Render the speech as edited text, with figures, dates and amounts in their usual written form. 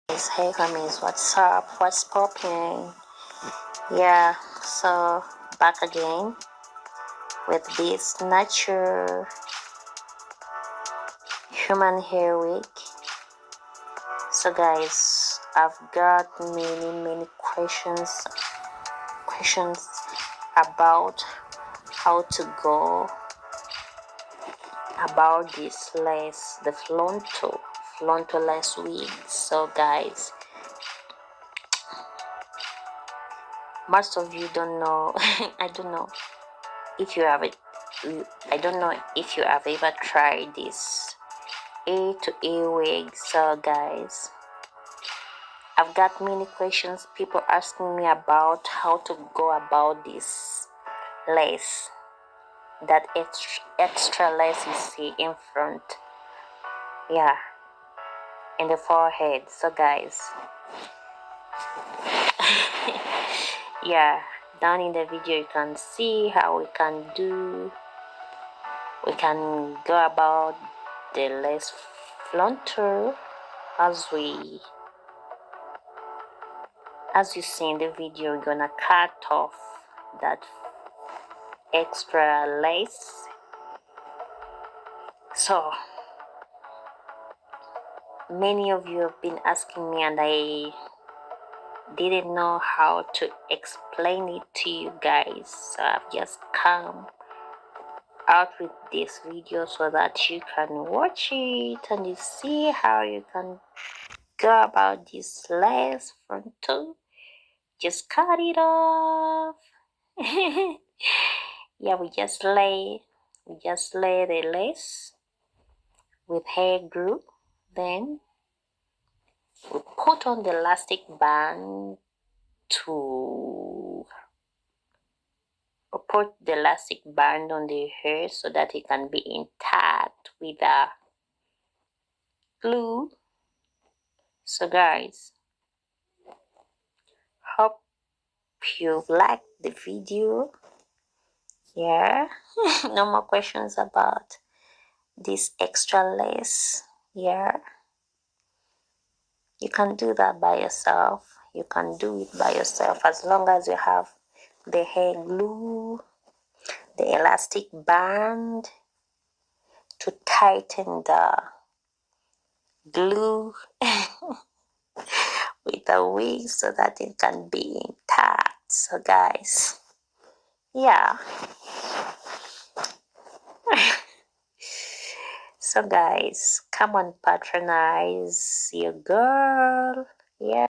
Hey homies, what's up? What's popping? Yeah, so back again with this natural human hair wig. So guys, I've got many questions about how to go about this lace, the fronto lace wig. So guys, most of you don't know. I don't know if you have it. I don't know if you have ever tried this A to A wig. So guys, I've got many questions, people asking me about how to go about this lace, that extra lace you see in front, yeah, in the forehead. So guys, yeah, down in the video you can see how we can go about the lace flaunter as you see in the video. We're gonna cut off that extra lace. So many of you have been asking me, and I didn't know how to explain it to you guys, so I've just come out with this video so that you can watch it and you see how you can go about this lace frontal. Just cut it off. Yeah, we just lay the lace with hair glue, then we put on the elastic band to put the elastic band on the hair so that it can be intact with the glue. So guys, hope you liked the video. Yeah. No more questions about this extra lace. Yeah, you can do that by yourself. You can do it by yourself as long as you have the hair glue, the elastic band to tighten the glue with the wig so that it can be intact. So guys, yeah. So guys, come on, patronize your girl.